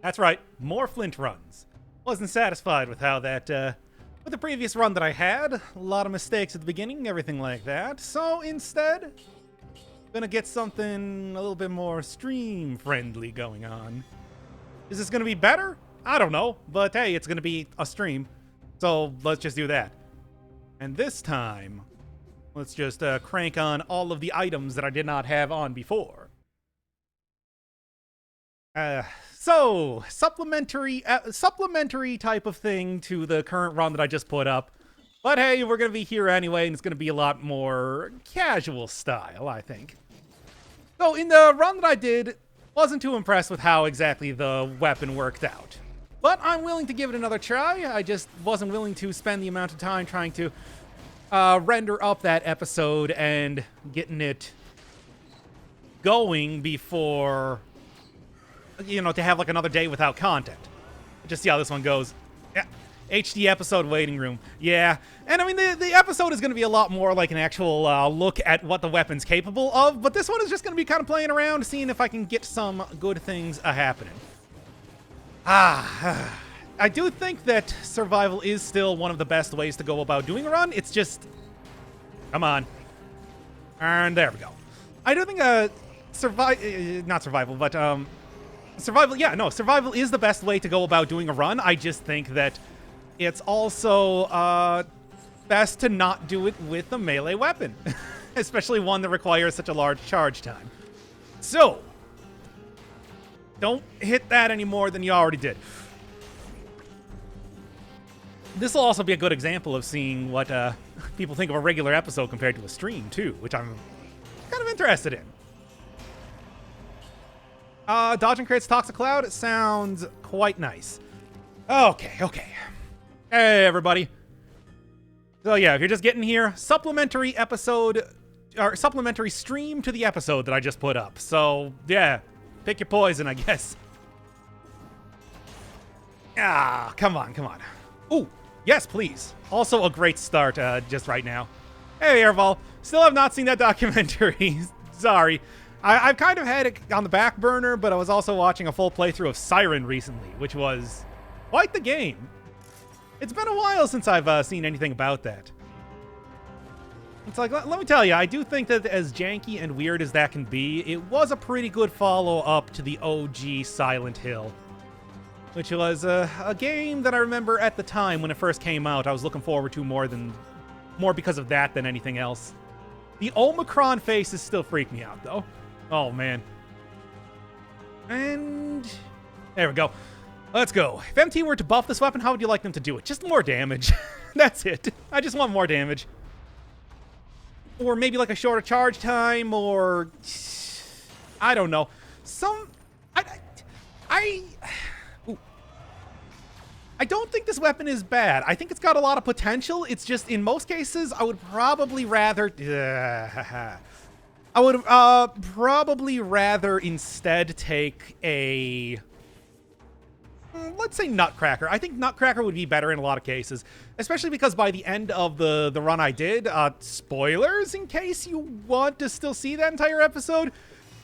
That's right, more Flint runs. Wasn't satisfied with how that, with the previous run that I had. A lot of mistakes at the beginning, everything like that. So instead, gonna get something a little bit more stream-friendly going on. Is this gonna be better? I don't know, but hey, it's gonna be a stream. So let's just do that. And this time, let's just crank on all of the items that I did not have on before. So, supplementary type of thing to the current run that I just put up. But hey, we're going to be here anyway, and it's going to be a lot more casual style, I think. So, in the run that I did, wasn't too impressed with how exactly the weapon worked out. But I'm willing to give it another try. I just wasn't willing to spend the amount of time trying to render up that episode and getting it going before, you know, to have like another day without content. Just see how this one goes. Yeah, HD episode waiting room. Yeah, and I mean the episode is going to be a lot more like an actual look at what the weapon's capable of, but this one is just going to be kind of playing around, seeing if I can get some good things happening. I do think that survival is still one of the best ways to go about doing a run. It's just, come on, and there we go. I do think not survival, but survival, yeah, no, survival is the best way to go about doing a run. I just think that it's also best to not do it with a melee weapon, especially one that requires such a large charge time. So, don't hit that any more than you already did. This will also be a good example of seeing what people think of a regular episode compared to a stream, too, which I'm kind of interested in. Dodging crits Toxic Cloud sounds quite nice. Okay. Hey, everybody. So yeah, if you're just getting here, supplementary episode, or supplementary stream to the episode that I just put up. So yeah, pick your poison, I guess. Ah, come on. Ooh, yes, please. Also a great start, just right now. Hey, Airval. Still have not seen that documentary. Sorry. I've kind of had it on the back burner, but I was also watching a full playthrough of Siren recently, which was quite the game. It's been a while since I've seen anything about that. It's like, let me tell you, I do think that as janky and weird as that can be, it was a pretty good follow-up to the OG Silent Hill, which was a game that I remember at the time when it first came out, I was looking forward to more because of that than anything else. The Omicron faces still freak me out, though. Oh, man. And there we go. Let's go. If MT were to buff this weapon, how would you like them to do it? Just more damage. That's it. I just want more damage. Or maybe like a shorter charge time, or I don't know. I don't think this weapon is bad. I think it's got a lot of potential. It's just, in most cases, I would probably rather instead take a, let's say Nutcracker. I think Nutcracker would be better in a lot of cases, especially because by the end of the run I did, spoilers in case you want to still see that entire episode,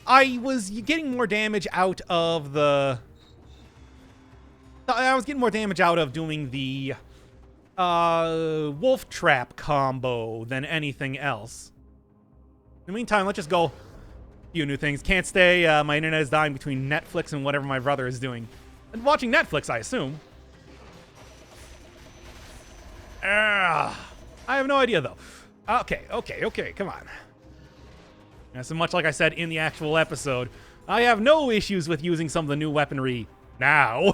I was getting more damage out of doing the wolf trap combo than anything else. In the meantime, let's just go a few new things. Can't stay. My internet is dying between Netflix and whatever my brother is doing. And watching Netflix, I assume. I have no idea, though. Okay, come on. And so much like I said in the actual episode, I have no issues with using some of the new weaponry now.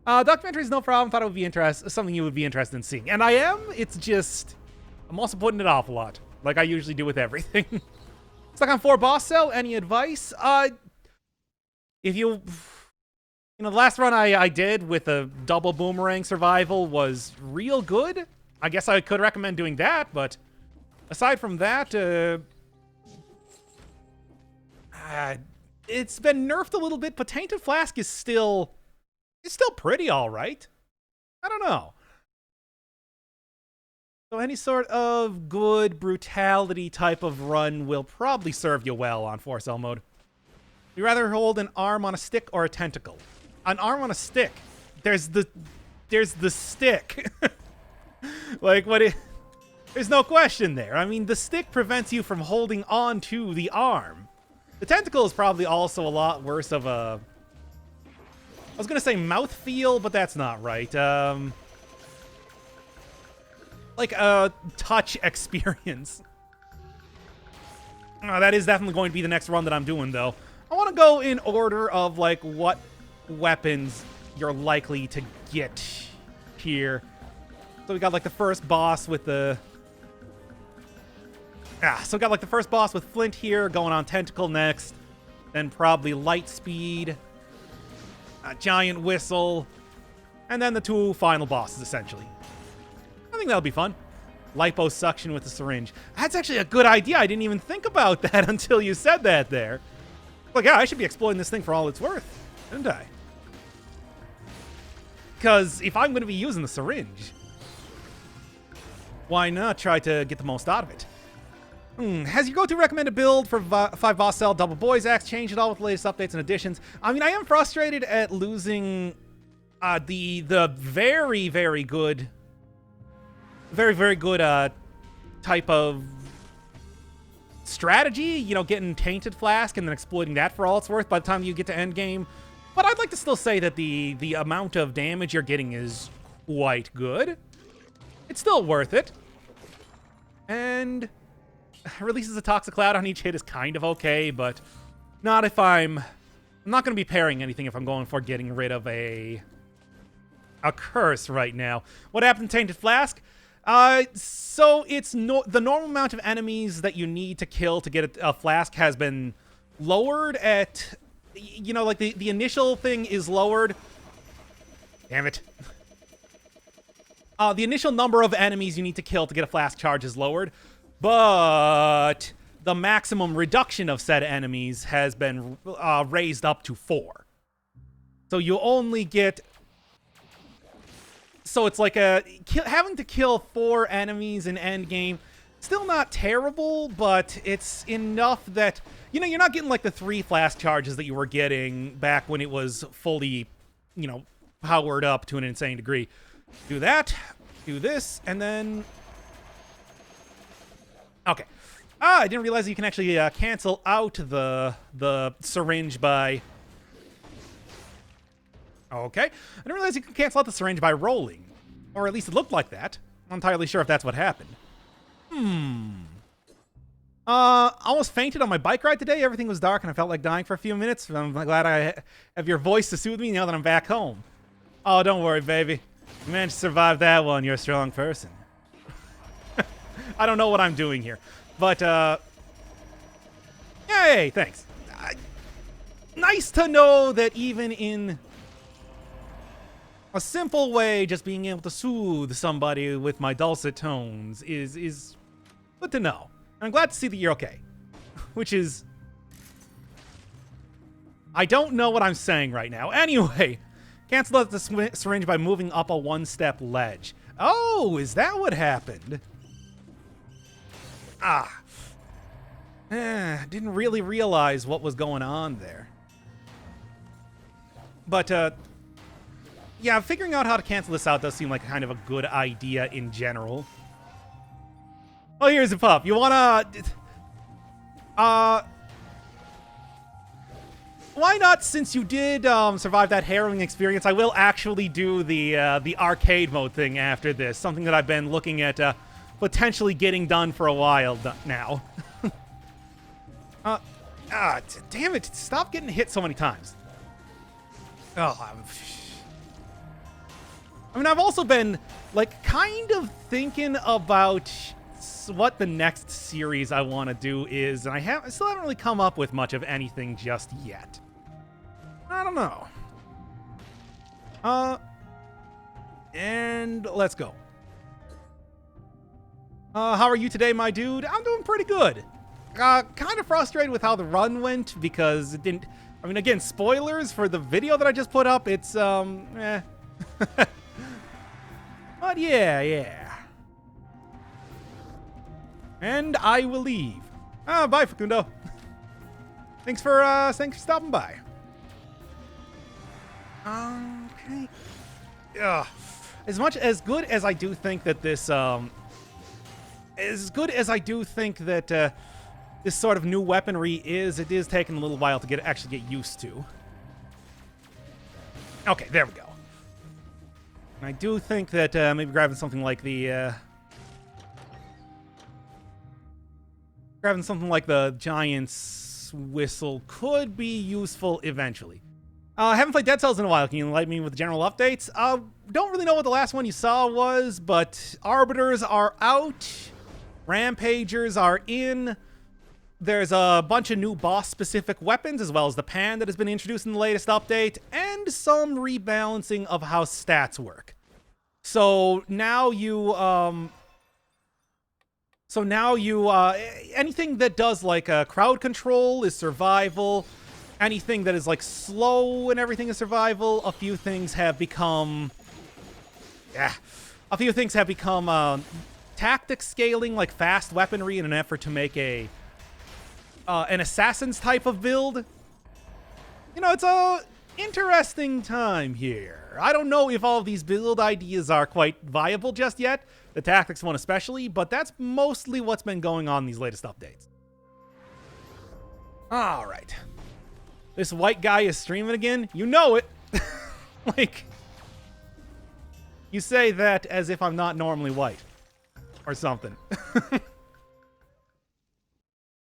Documentary is no problem. Thought it would be something you would be interested in seeing. And I am. It's just, I'm also putting it off a lot, like I usually do with everything. Stuck on 4 boss cell. Any advice? If you know, the last run I did with a double boomerang survival was real good. I guess I could recommend doing that, but aside from that, it's been nerfed a little bit, but Tainted Flask is still pretty all right. I don't know. So any sort of good brutality type of run will probably serve you well on 4-cell mode. You rather hold an arm on a stick or a tentacle? An arm on a stick. There's the stick. Like, what it... There's no question there. I mean, the stick prevents you from holding on to the arm. The tentacle is probably also a lot worse of a... I was going to say mouthfeel, but that's not right. Like a touch experience. That is definitely going to be the next run that I'm doing, though. I want to go in order of, like, what weapons you're likely to get here. So we got, like, the first boss with the... so we got, like, the first boss with Flint here, going on Tentacle next. Then probably Light Speed, a Giant Whistle, and then the two final bosses, essentially. I think that'll be fun. Liposuction with the syringe. That's actually a good idea. I didn't even think about that until you said that there. Like, yeah, I should be exploiting this thing for all it's worth, shouldn't I? Because if I'm going to be using the syringe, why not try to get the most out of it? Has your go-to recommended build for 5 boss cell double boys axe changed at all with the latest updates and additions? I mean, I am frustrated at losing the very, very good type of strategy, you know, getting Tainted Flask and then exploiting that for all it's worth by the time you get to endgame. But I'd like to still say that the amount of damage you're getting is quite good. It's still worth it. And releases a Toxic Cloud on each hit is kind of okay, but not if I'm not going to be parrying anything if I'm going for getting rid of a curse right now. What happened to Tainted Flask? So it's the normal amount of enemies that you need to kill to get a flask has been lowered at, you know, like the initial thing is lowered. Damn it. The initial number of enemies you need to kill to get a flask charge is lowered, but the maximum reduction of said enemies has been raised up to 4. So you only get... So it's like having to kill 4 enemies in endgame. Still not terrible, but it's enough that, you know, you're not getting like the 3 flask charges that you were getting back when it was fully, you know, powered up to an insane degree. Do that, do this, and then... Okay. I didn't realize you can actually cancel out the syringe by... Okay. I didn't realize you could cancel out the syringe by rolling. Or at least it looked like that. I'm not entirely sure if that's what happened. Almost fainted on my bike ride today. Everything was dark and I felt like dying for a few minutes. I'm glad I have your voice to soothe me now that I'm back home. Oh, don't worry, baby. You managed to survive that one. You're a strong person. I don't know what I'm doing here. But, yay, thanks. Nice to know that even in a simple way, just being able to soothe somebody with my dulcet tones is good to know. And I'm glad to see that you're okay. Which is... I don't know what I'm saying right now. Anyway, cancel out the syringe by moving up a 1-step ledge. Oh, is that what happened? Didn't really realize what was going on there. But, yeah, figuring out how to cancel this out does seem like kind of a good idea in general. Oh, here's a pup. You wanna... why not, since you did survive that harrowing experience, I will actually do the arcade mode thing after this. Something that I've been looking at potentially getting done for a while now. Damn it. Stop getting hit so many times. Oh, I mean, I've also been, like, kind of thinking about what the next series I want to do is, and I still haven't really come up with much of anything just yet. I don't know. And let's go. How are you today, my dude? I'm doing pretty good. Kind of frustrated with how the run went because it didn't... I mean, again, spoilers for the video that I just put up. It's, But yeah. And I will leave. Bye, Facundo. Thanks for stopping by. Okay. Ugh. As good as I do think that this this sort of new weaponry is, it is taking a little while to actually get used to. Okay, there we go. I do think that maybe grabbing something like the Giant's Whistle could be useful eventually. Haven't played Dead Cells in a while. Can you enlighten me with the general updates? Don't really know what the last one you saw was, but Arbiters are out. Rampagers are in. There's a bunch of new boss-specific weapons, as well as the pan that has been introduced in the latest update, and some rebalancing of how stats work. So now anything that does like crowd control is survival. Anything that is like slow and everything is survival. A few things have become tactic scaling, like fast weaponry, in an effort to make an assassin's type of build. You know, it's a interesting time here. I don't know if all of these build ideas are quite viable just yet, the tactics one especially, but that's mostly what's been going on in these latest updates. All right. This white guy is streaming again. You know it. Like, you say that as if I'm not normally white. Or something.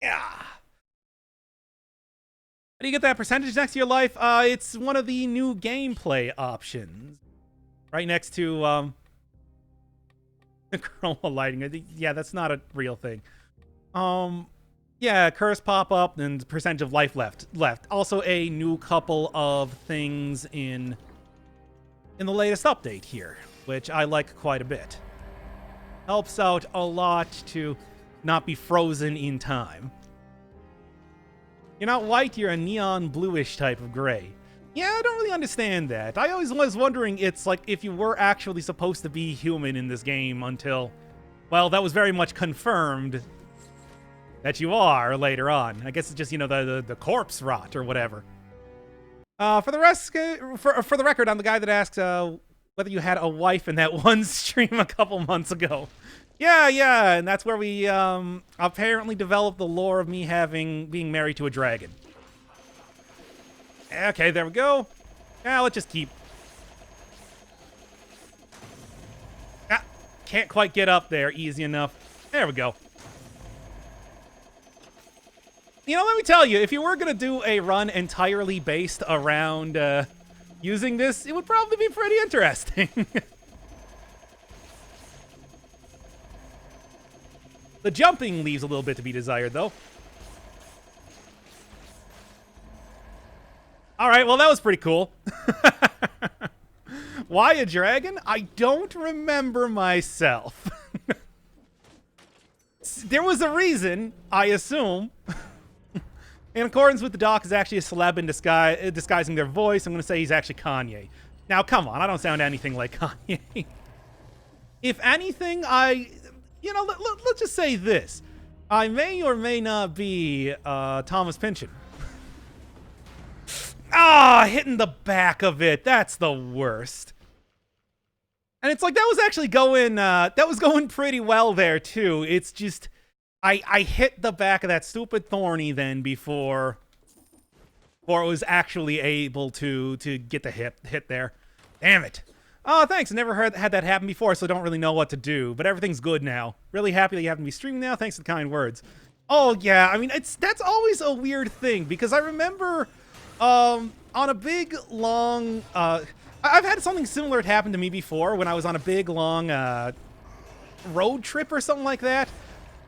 Yeah. How do you get that percentage next to your life? It's one of the new gameplay options. Right next to, the chroma lighting. Yeah, that's not a real thing. Yeah, curse pop-up and percentage of life left. Also a new couple of things in the latest update here, which I like quite a bit. Helps out a lot to not be frozen in time. You're not white, you're a neon bluish type of gray. Yeah, I don't really understand that. I always was wondering it's like if you were actually supposed to be human in this game until, well, that was very much confirmed that you are later on. I guess it's just, you know, the corpse rot or whatever. For the record, I'm the guy that asks whether you had a wife in that one stream a couple months ago. Yeah, and that's where we apparently developed the lore of me being married to a dragon. Okay, there we go. Yeah, let's just keep. Can't quite get up there easy enough. There we go. You know, let me tell you, if you were going to do a run entirely based around using this, it would probably be pretty interesting. The jumping leaves a little bit to be desired, though. All right, well, that was pretty cool. Why a dragon? I don't remember myself. There was a reason, I assume. In accordance with the doc, is actually a celeb in disguising their voice. I'm going to say he's actually Kanye. Now, come on, I don't sound anything like Kanye. If anything, let's just say this. I may or may not be Thomas Pynchon. Hitting the back of it. That's the worst. And it's like, that was actually going pretty well there, too. It's just, I hit the back of that stupid thorny then before it was actually able to get the hit there. Damn it. Oh, thanks. I never had that happen before, so I don't really know what to do. But everything's good now. Really happy that you happen to be streaming now. Thanks for the kind words. Oh, yeah. I mean, that's always a weird thing, because I remember on a big, long... I've had something similar happen to me before when I was on a big, long road trip or something like that.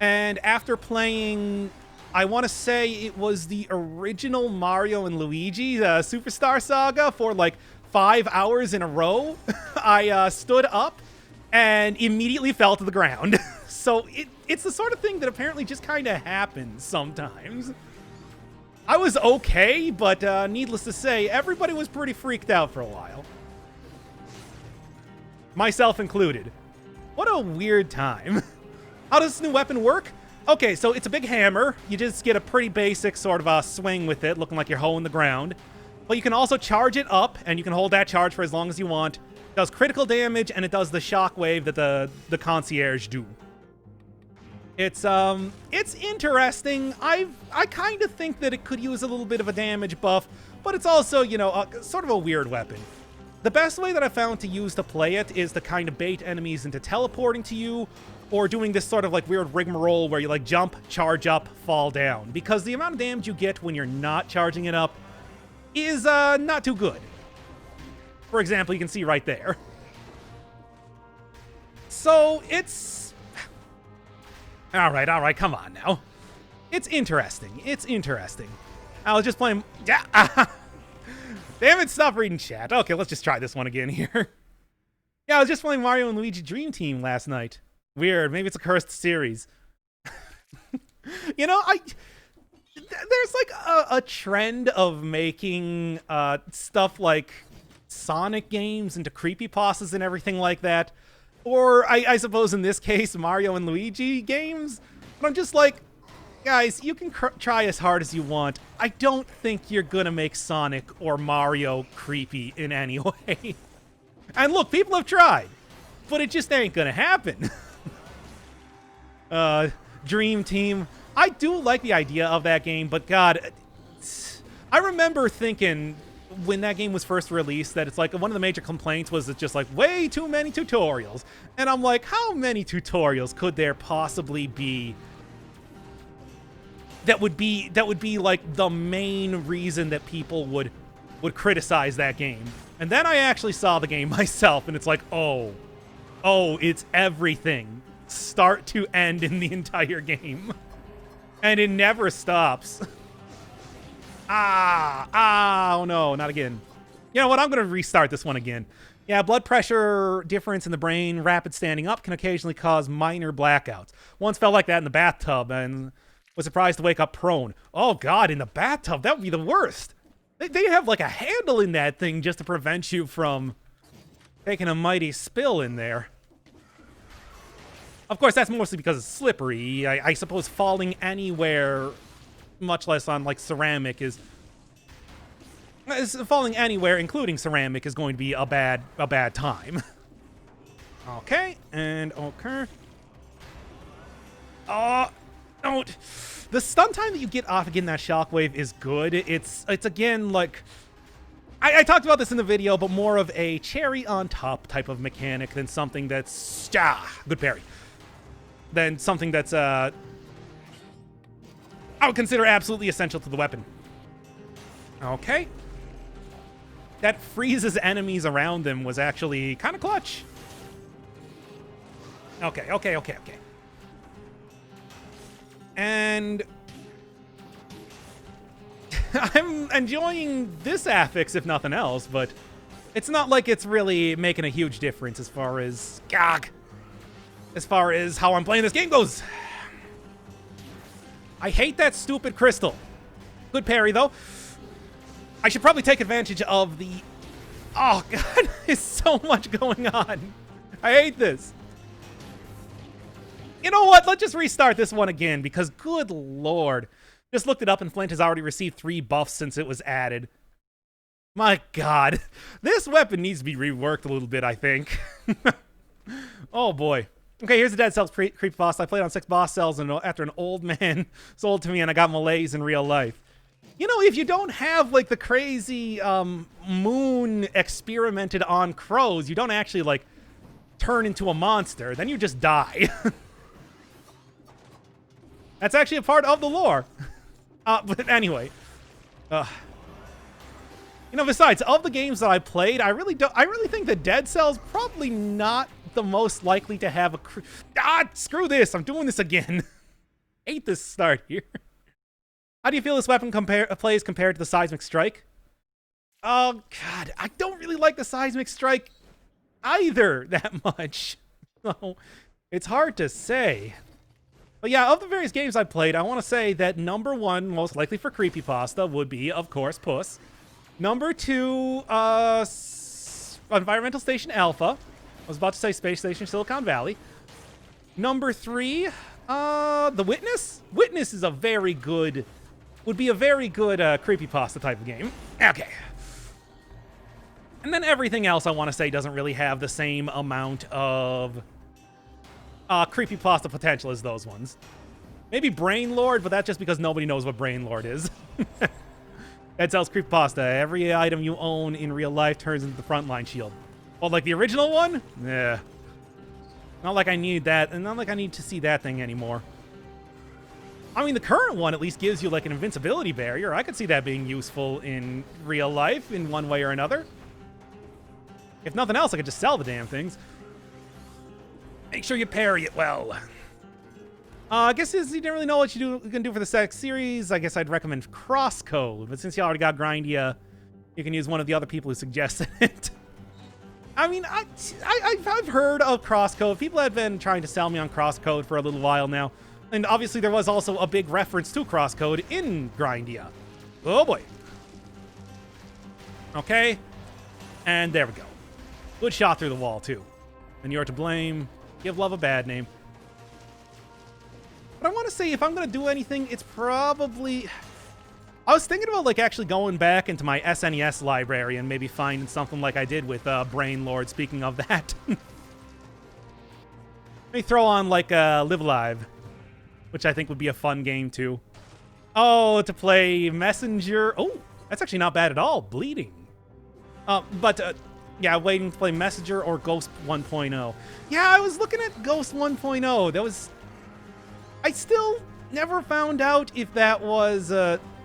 And after playing, I want to say it was the original Mario and Luigi Superstar Saga for like 5 hours in a row, I stood up and immediately fell to the ground. So it's the sort of thing that apparently just kind of happens sometimes. I was okay, but needless to say, everybody was pretty freaked out for a while. Myself included. What a weird time. How does this new weapon work? Okay, so it's a big hammer. You just get a pretty basic sort of a swing with it, looking like you're hoeing the ground. But you can also charge it up, and you can hold that charge for as long as you want. It does critical damage, and it does the shockwave that the concierge do. It's interesting. I kind of think that it could use a little bit of a damage buff, but it's also, you know, sort of a weird weapon. The best way that I found to use to play it is to kind of bait enemies into teleporting to you, or doing this sort of like weird rigmarole where you like jump, charge up, fall down. Because the amount of damage you get when you're not charging it up is not too good. For example, you can see right there. So it's... Alright, come on now. It's interesting. I was just playing... Yeah. Damn it, stop reading chat. Okay, let's just try this one again here. Yeah, I was just playing Mario and Luigi Dream Team last night. Weird, maybe it's a cursed series. You know, there's like a trend of making stuff like Sonic games into creepypastas and everything like that. Or I suppose in this case, Mario and Luigi games. But I'm just like, guys, you can try as hard as you want. I don't think you're gonna make Sonic or Mario creepy in any way. And look, people have tried, but it just ain't gonna happen. Dream Team. I do like the idea of that game, but God, I remember thinking when that game was first released that it's like one of the major complaints was it's just like way too many tutorials. And I'm like, how many tutorials could there possibly be that would be like the main reason that people would criticize that game? And then I actually saw the game myself, and it's like, oh, it's everything, start to end in the entire game. And it never stops. Oh no, not again. You know what, I'm gonna restart this one again. Yeah, blood pressure difference in the brain, rapid standing up can occasionally cause minor blackouts. Once felt like that in the bathtub and was surprised to wake up prone. Oh God, in the bathtub, that would be the worst. They have like a handle in that thing just to prevent you from taking a mighty spill in there. Of course, that's mostly because it's slippery. I suppose falling anywhere, much less on like ceramic, is falling anywhere, including ceramic, is going to be a bad time. Okay, and okay. Don't. The stun time that you get off again that shockwave is good. It's again like I talked about this in the video, but more of a cherry on top type of mechanic than something that's good parry. Than something that's I would consider absolutely essential to the weapon. Okay. That freezes enemies around them was actually kind of clutch. Okay. And I'm enjoying this affix, if nothing else, but it's not like it's really making a huge difference as far as how I'm playing this game goes. I hate that stupid crystal. Good parry, though. I should probably take advantage of the... Oh, God, there's so much going on. I hate this. You know what? Let's just restart this one again, because good lord. Just looked it up, and Flint has already received 3 buffs since it was added. My God. This weapon needs to be reworked a little bit, I think. Oh, boy. Okay, here's the Dead Cells creep boss. I played on 6 boss cells and after an old man sold to me, and I got malaise in real life. You know, if you don't have, like, the crazy moon experimented on crows, you don't actually, like, turn into a monster. Then you just die. That's actually a part of the lore. But anyway. You know, besides, of the games that I played, I really think that Dead Cells probably not the most likely to have a... screw this. I'm doing this again. Hate this start here. How do you feel this weapon plays compared to the Seismic Strike? Oh, God. I don't really like the Seismic Strike either that much. So, it's hard to say. But yeah, of the various games I've played, I want to say that number 1, most likely for creepypasta, would be, of course, Puss. Number 2, Environmental Station Alpha. I was about to say Space Station Silicon Valley. Number 3, The Witness? Witness is a very good, would be a very good creepypasta type of game. Okay. And then everything else I want to say doesn't really have the same amount of creepypasta potential as those ones. Maybe Brain Lord, but that's just because nobody knows what Brain Lord is. That sells creepypasta. Every item you own in real life turns into the frontline shield. Well, like the original one? Yeah. Not like I need that, and not like I need to see that thing anymore. I mean, the current one at least gives you like an invincibility barrier. I could see that being useful in real life in one way or another. If nothing else, I could just sell the damn things. Make sure you parry it well. I guess since you didn't really know what you can do for the sex series, I guess I'd recommend Crosscode. But since you already got Grindia, you can use one of the other people who suggested it. I mean, I've heard of Crosscode. People have been trying to sell me on Crosscode for a little while now. And obviously there was also a big reference to Crosscode in Grindia. Oh boy. Okay. And there we go. Good shot through the wall, too. And you're to blame. Give love a bad name. But I want to say, if I'm going to do anything, it's probably... I was thinking about, like, actually going back into my SNES library and maybe finding something like I did with Brain Lord, speaking of that. Let me throw on, like, Live Alive, which I think would be a fun game, too. Oh, to play Messenger. Oh, that's actually not bad at all. Bleeding. Yeah, waiting to play Messenger or Ghost 1.0. Yeah, I was looking at Ghost 1.0. That was... I still never found out if that was...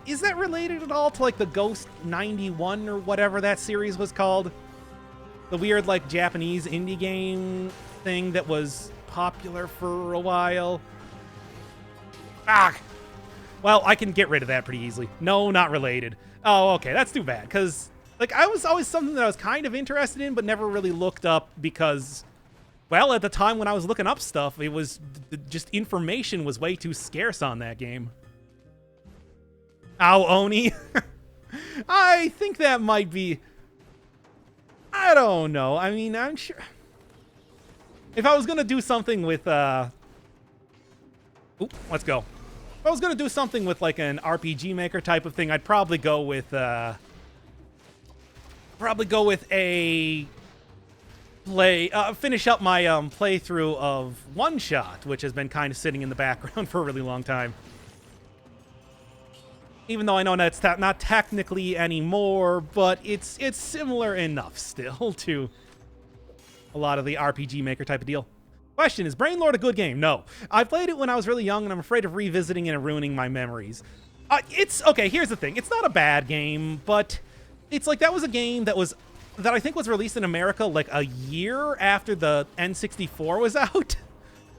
is that related at all to, like, the Ghost 91 or whatever that series was called? The weird, like, Japanese indie game thing that was popular for a while? Ah! Well, I can get rid of that pretty easily. No, not related. Oh, okay, that's too bad, because... Like, I was always something that I was kind of interested in, but never really looked up because, well, at the time when I was looking up stuff, it was just information was way too scarce on that game. Ow, Oni. I think that might be... I don't know. I mean, I'm sure... If I was going to do something with, Oop, let's go. If I was going to do something with, like, an RPG Maker type of thing, I'd probably go with, finish up my playthrough of One Shot, which has been kind of sitting in the background for a really long time. Even though I know that's not technically anymore, but it's similar enough still to a lot of the RPG Maker type of deal. Question, is Brain Lord a good game? No. I played it when I was really young, and I'm afraid of revisiting it and ruining my memories. Okay, here's the thing. It's not a bad game, but... It's like that was a game that I think was released in America like a year after the N64 was out.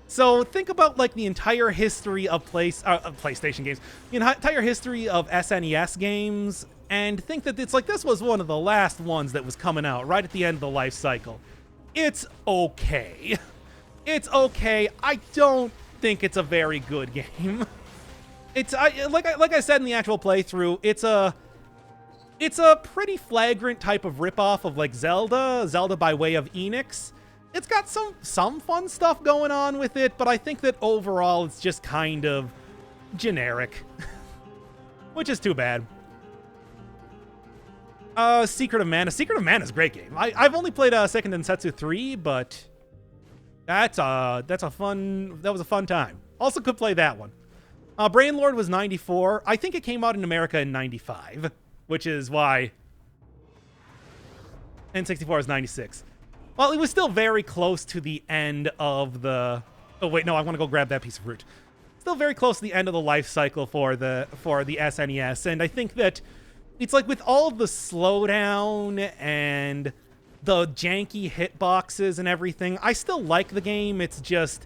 So think about like the entire history of PlayStation games, the entire history of SNES games, and think that it's like this was one of the last ones that was coming out right at the end of the life cycle. It's okay. It's okay. I don't think it's a very good game. Like I said in the actual playthrough, it's a pretty flagrant type of ripoff of, like, Zelda by way of Enix. It's got some fun stuff going on with it, but I think that overall it's just kind of generic. Which is too bad. Secret of Mana. Secret of Mana is a great game. I've only played Seiken Densetsu 3, but that was a fun time. Also could play that one. Brain Lord was 94. I think it came out in America in 95. Which is why N64 is 96. Well, it was still very close to the end of the... Oh, wait, no, I want to go grab that piece of fruit. Still very close to the end of the life cycle for the SNES, and I think that it's like with all the slowdown and the janky hitboxes and everything, I still like the game. It's just...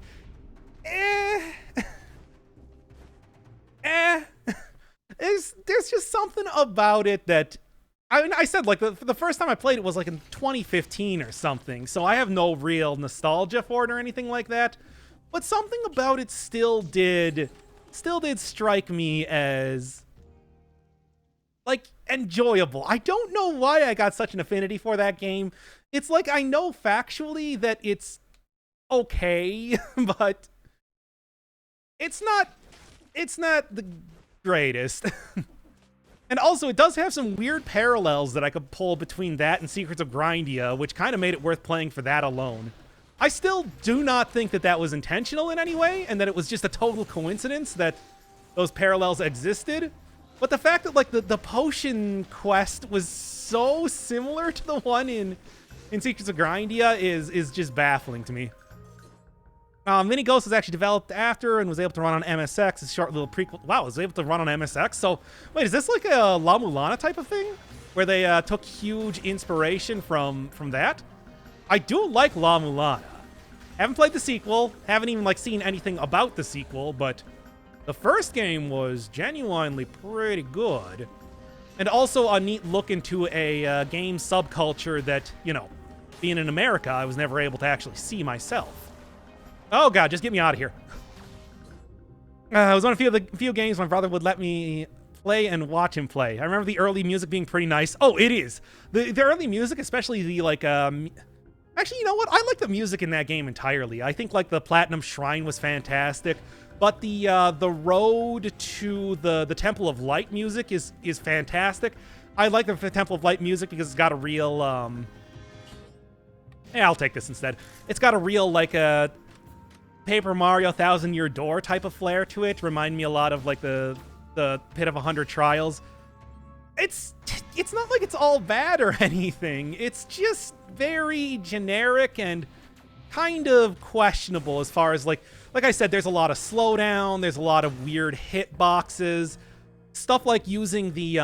There's just something about it that... I mean, I said, like, the first time I played it was, like, in 2015 or something, so I have no real nostalgia for it or anything like that. But something about it still did strike me as, like, enjoyable. I don't know why I got such an affinity for that game. It's like I know factually that it's okay, but... it's not the greatest. And also, it does have some weird parallels that I could pull between that and Secrets of Grindia, which kind of made it worth playing for that alone. I still do not think that that was intentional in any way, and that it was just a total coincidence that those parallels existed. But the fact that, like, the potion quest was so similar to the one in Secrets of Grindia is just baffling to me. Mini Ghost was actually developed after and was able to run on MSX. It's a short little prequel. Wow, it was able to run on MSX? So, wait, is this like a La Mulana type of thing? Where they took huge inspiration from that? I do like La Mulana. Haven't played the sequel. Haven't even, like, seen anything about the sequel, but the first game was genuinely pretty good. And also a neat look into a game subculture that, you know, being in America, I was never able to actually see myself. Oh god, just get me out of here. It was one of the few games my brother would let me play and watch him play. I remember the early music being pretty nice. Oh, it is. The early music, especially the, like, actually, you know what? I like the music in that game entirely. I think, like, the Platinum Shrine was fantastic. But the road to the Temple of Light music is fantastic. I like the Temple of Light music because it's got a real, yeah, I'll take this instead. It's got a real, like, Paper Mario Thousand Year Door type of flair to it. Remind me a lot of, like, the Pit of 100 Trials. It's not like it's all bad or anything. It's just very generic and kind of questionable as far as, like I said, there's a lot of slowdown, there's a lot of weird hitboxes. Stuff like using the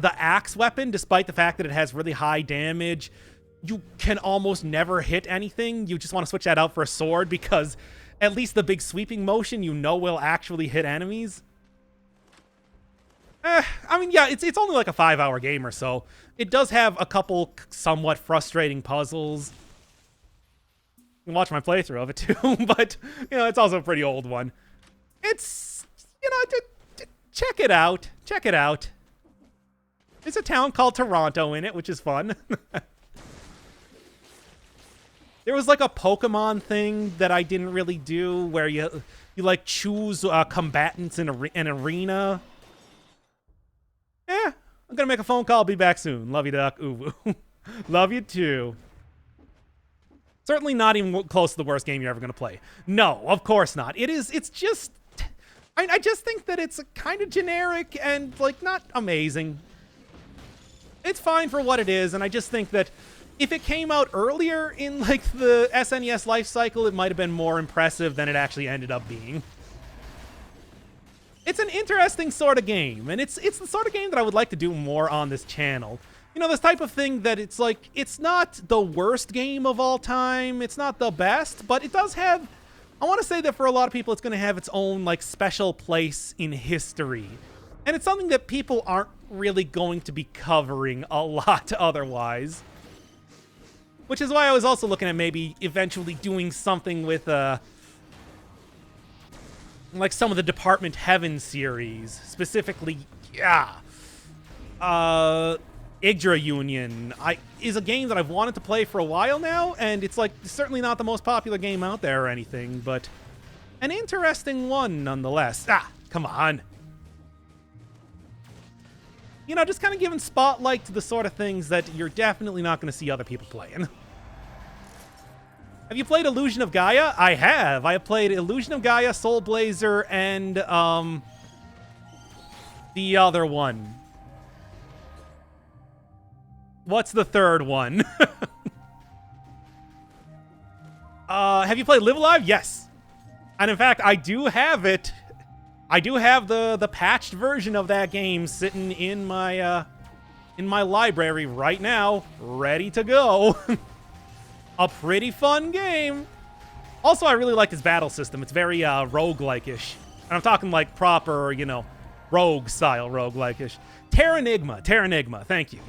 axe weapon, despite the fact that it has really high damage, you can almost never hit anything. You just want to switch that out for a sword because at least the big sweeping motion you know will actually hit enemies. I mean, yeah, it's only like a 5-hour game or so. It does have a couple somewhat frustrating puzzles. You can watch my playthrough of it too, but, you know, it's also a pretty old one. It's, you know, check it out. Check it out. There's a town called Toronto in it, which is fun. There was, like, a Pokemon thing that I didn't really do where you like, choose combatants in an arena. Yeah, I'm gonna make a phone call. Be back soon. Love you, Duck. Ooh. Love you, too. Certainly not even close to the worst game you're ever gonna play. No, of course not. It's just... I just think that it's kind of generic and, like, not amazing. It's fine for what it is, and I just think that if it came out earlier in, like, the SNES life cycle, it might have been more impressive than it actually ended up being. It's an interesting sort of game, and it's the sort of game that I would like to do more on this channel. You know, this type of thing that it's like, it's not the worst game of all time, it's not the best, but it does have, I want to say that for a lot of people, it's going to have its own, like, special place in history. And it's something that people aren't really going to be covering a lot otherwise. Which is why I was also looking at maybe eventually doing something with, like, some of the Department Heaven series. Specifically, yeah. Yggdra Union is a game that I've wanted to play for a while now, and it's, like, certainly not the most popular game out there or anything, but an interesting one nonetheless. Ah, come on. You know, just kind of giving spotlight to the sort of things that you're definitely not going to see other people playing. Have you played Illusion of Gaia? I have. I have played Illusion of Gaia, Soul Blazer, and the other one. What's the third one? Have you played Live Alive? Yes. And in fact, I do have it. I do have the patched version of that game sitting in my library right now, ready to go. A pretty fun game. Also, I really like its battle system. It's very roguelike-ish. And I'm talking like proper, you know, rogue-style roguelike-ish. Terranigma, thank you.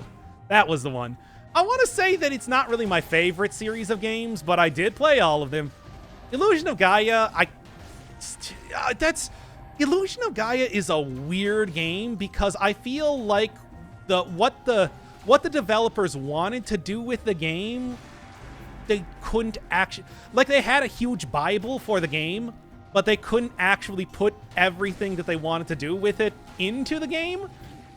That was the one. I want to say that it's not really my favorite series of games, but I did play all of them. Illusion of Gaia, Illusion of Gaia is a weird game because I feel like what the developers wanted to do with the game, they couldn't actually... Like, they had a huge Bible for the game, but they couldn't actually put everything that they wanted to do with it into the game.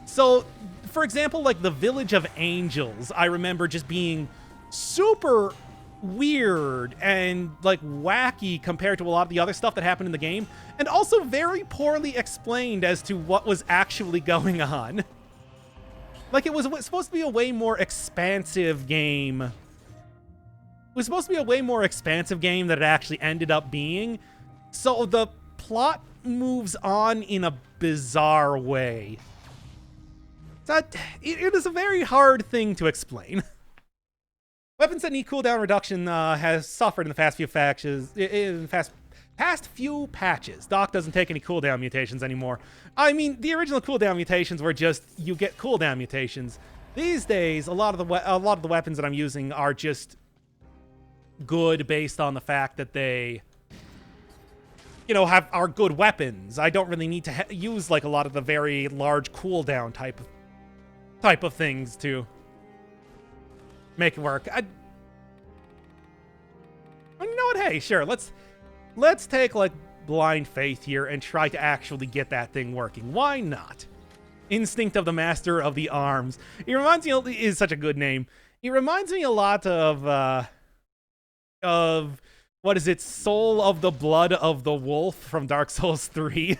So, for example, like the Village of Angels, I remember just being super weird and like wacky compared to a lot of the other stuff that happened in the game, and also very poorly explained as to what was actually going on. Like, it was supposed to be a way more expansive game. It was supposed to be a way more expansive game than it actually ended up being. So the plot moves on in a bizarre way. It is a very hard thing to explain. Weapons that need cooldown reduction has suffered in the past few patches. Doc doesn't take any cooldown mutations anymore. I mean, the original cooldown mutations were just you get cooldown mutations. These days, a lot of the weapons that I'm using are just good based on the fact that they, you know, are good weapons. I don't really need to use like a lot of the very large cooldown type of things to make it work. You know what? Hey, sure. Let's take like blind faith here and try to actually get that thing working. Why not? Instinct of the Master of the Arms. It reminds me. Is such a good name. It reminds me a lot of what is it? Soul of the Blood of the Wolf from Dark Souls 3,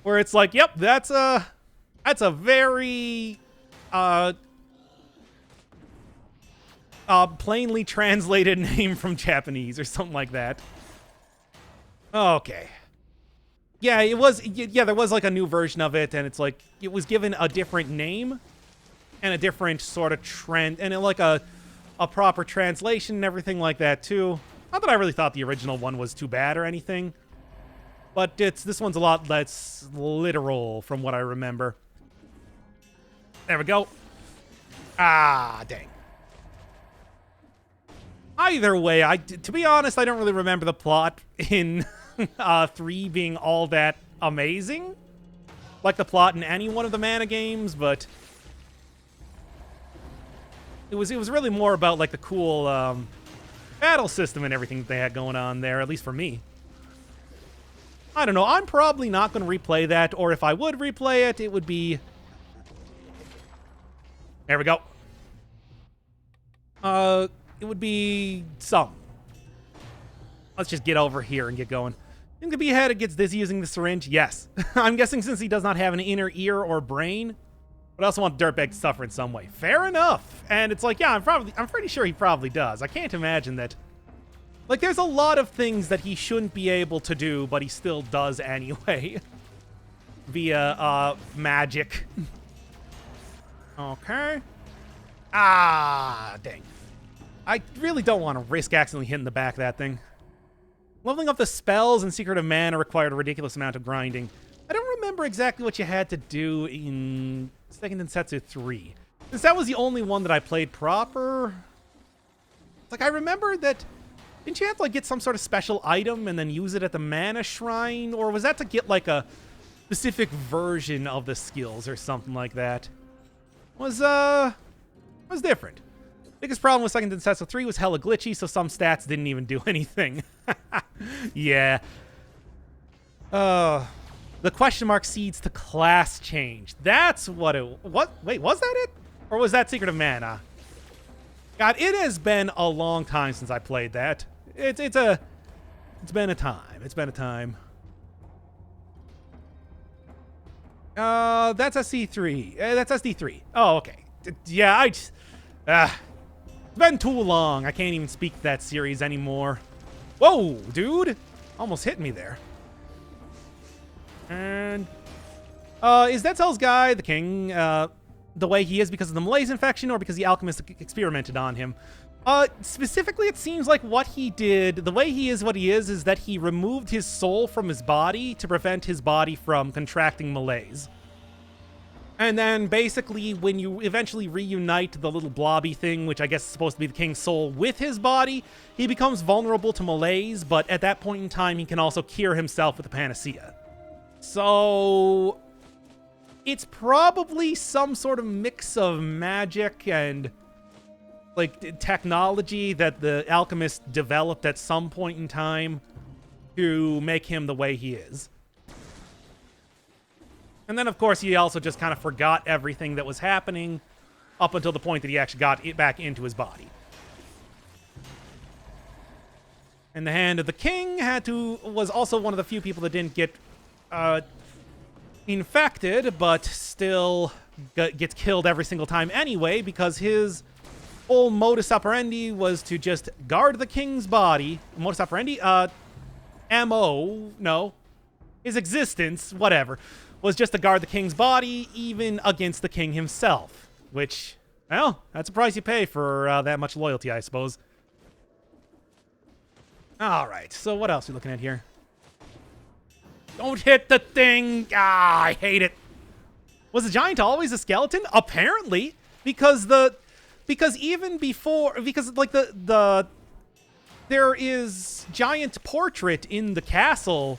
where it's like, yep, that's a very plainly translated name from Japanese or something like that. Okay. Yeah, it was. Yeah, there was like a new version of it, and it's like it was given a different name and a different sort of trend, and like a proper translation and everything like that too. Not that I really thought the original one was too bad or anything, but this one's a lot less literal from what I remember. There we go. Ah, dang. Either way, to be honest, I don't really remember the plot in 3 being all that amazing, like the plot in any one of the Mana games, but it was really more about like the cool battle system and everything that they had going on there, at least for me. I don't know. I'm probably not going to replay that, or if I would replay it, it would be... There we go. It would be some. Let's just get over here and get going. Think the beheaded gets dizzy using the syringe? Yes. I'm guessing since he does not have an inner ear or brain, but I also want Dirtbag to suffer in some way. Fair enough. And it's like, yeah, I'm pretty sure he probably does. I can't imagine that. Like, there's a lot of things that he shouldn't be able to do, but he still does anyway. Via, magic. Okay. Ah, dang. I really don't want to risk accidentally hitting the back of that thing. Leveling up the spells and Secret of Mana required a ridiculous amount of grinding. I don't remember exactly what you had to do in Second Densetsu 3. Since that was the only one that I played proper. Like, I remember that... Didn't you have to, like, get some sort of special item and then use it at the Mana Shrine? Or was that to get, like, a specific version of the skills or something like that? Was different. Biggest problem with Second Densetsu 3 was hella glitchy, so some stats didn't even do anything. Yeah. The question mark seeds to class change. That's what it... What? Wait, was that it? Or was that Secret of Mana? God, it has been a long time since I played that. It's been a time. It's been a time. That's SC3. That's SD3. Oh, okay. Yeah, it's been too long. I can't even speak to that series anymore. Whoa, dude. Almost hit me there. And is that Cell's guy the king the way he is because of the malaise infection or because the alchemist experimented on him? Specifically, it seems like what he did, the way he is what he is that he removed his soul from his body to prevent his body from contracting malaise. And then basically when you eventually reunite the little blobby thing, which I guess is supposed to be the king's soul, with his body, he becomes vulnerable to malaise, but at that point in time, he can also cure himself with the panacea. So it's probably some sort of mix of magic and like technology that the alchemist developed at some point in time to make him the way he is. And then, of course, he also just kind of forgot everything that was happening up until the point that he actually got it back into his body. And the Hand of the King was also one of the few people that didn't get infected, but still gets killed every single time anyway, because his whole modus operandi was to just guard the king's body. Modus operandi? M.O. No. His existence, whatever, was just to guard the king's body, even against the king himself. Which, well, that's a price you pay for that much loyalty, I suppose. Alright, so what else are we looking at here? Don't hit the thing! Ah, I hate it. Was the giant always a skeleton? Apparently, because even before, like there is giant portrait in the castle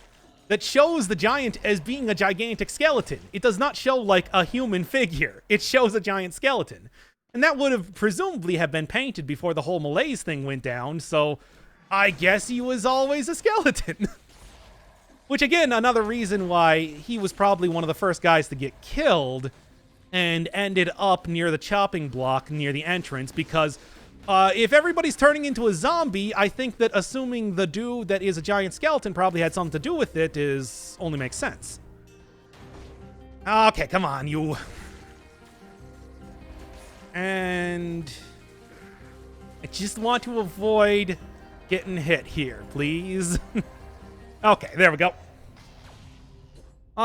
that shows the giant as being a gigantic skeleton. It does not show like a human figure. It shows a giant skeleton. And that would have presumably have been painted before the whole malaise thing went down, so I guess he was always a skeleton. Which, again, another reason why he was probably one of the first guys to get killed and ended up near the chopping block near the entrance, because if everybody's turning into a zombie, I think that assuming the dude that is a giant skeleton probably had something to do with it only makes sense. Okay, come on, you. And I just want to avoid getting hit here, please. Okay, there we go.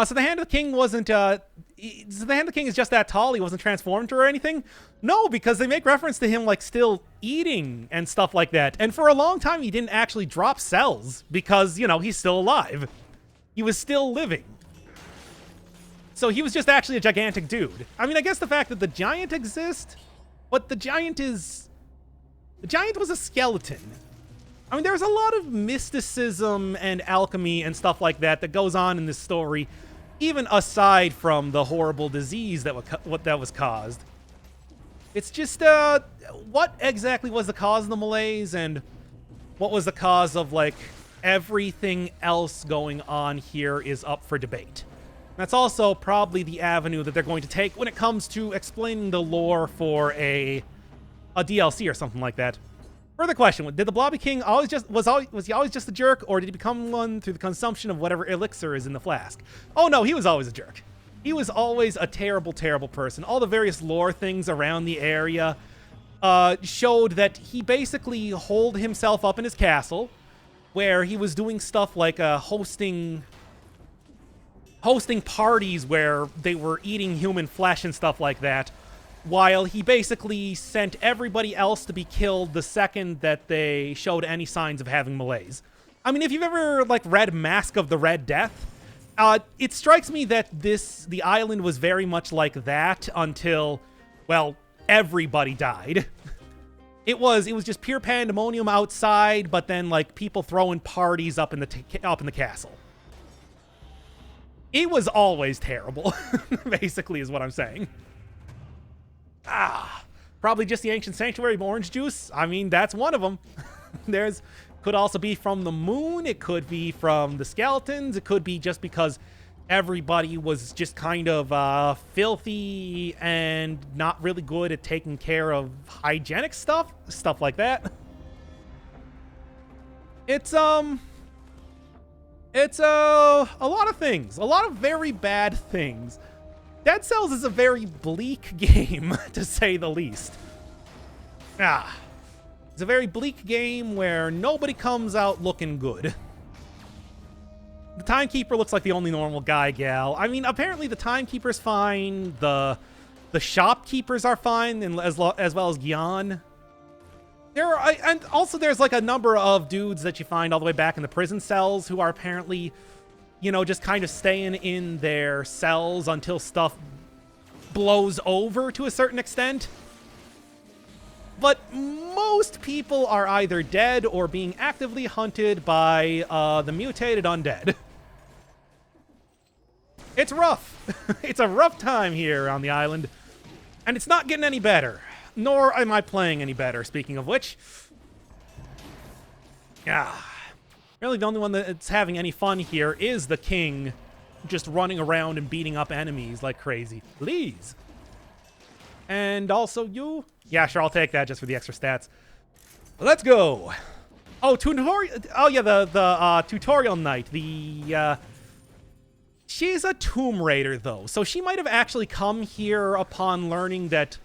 So the Hand of the King wasn't, so the Hand of the King is just that tall? He wasn't transformed or anything? No, because they make reference to him, like, still eating and stuff like that. And for a long time, he didn't actually drop cells because, you know, he's still alive. He was still living. So he was just actually a gigantic dude. I mean, I guess the fact that the giant exists, but the giant was a skeleton. I mean, there's a lot of mysticism and alchemy and stuff like that goes on in this story, even aside from the horrible disease that was caused. It's just, what exactly was the cause of the malaise, and what was the cause of, like, everything else going on here is up for debate. That's also probably the avenue that they're going to take when it comes to explaining the lore for a DLC or something like that. Further question: did the Blobby King was he always just a jerk, or did he become one through the consumption of whatever elixir is in the flask? Oh no, he was always a jerk. He was always a terrible, terrible person. All the various lore things around the area showed that he basically holed himself up in his castle, where he was doing stuff like hosting parties where they were eating human flesh and stuff like that, while he basically sent everybody else to be killed the second that they showed any signs of having malaise. I mean, if you've ever, like, read Mask of the Red Death, it strikes me that the island was very much like that until, well, everybody died. It was just pure pandemonium outside, but then, like, people throwing parties up in the castle. It was always terrible, basically, is what I'm saying. Probably just the Ancient Sanctuary orange juice. I mean, that's one of them. Could also be from the moon. It could be from the skeletons. It could be just because everybody was just kind of filthy and not really good at taking care of hygienic stuff like that. It's a lot of things, a lot of very bad things. Dead Cells is a very bleak game, to say the least. It's a very bleak game where nobody comes out looking good. The Timekeeper looks like the only normal guy, gal. I mean, apparently the Timekeeper's fine, the shopkeepers are fine, and as well as Gyan. And also there's like a number of dudes that you find all the way back in the prison cells who are apparently, you know, just kind of staying in their cells until stuff blows over to a certain extent. But most people are either dead or being actively hunted by the mutated undead. It's rough. It's a rough time here on the island. And it's not getting any better. Nor am I playing any better, speaking of which. Really, the only one that's having any fun here is the king, just running around and beating up enemies like crazy. Please. And also you. Yeah, sure, I'll take that just for the extra stats. Let's go. Oh, tutorial. Oh, yeah, the tutorial knight. She's a Tomb Raider, though, so she might have actually come here upon learning that,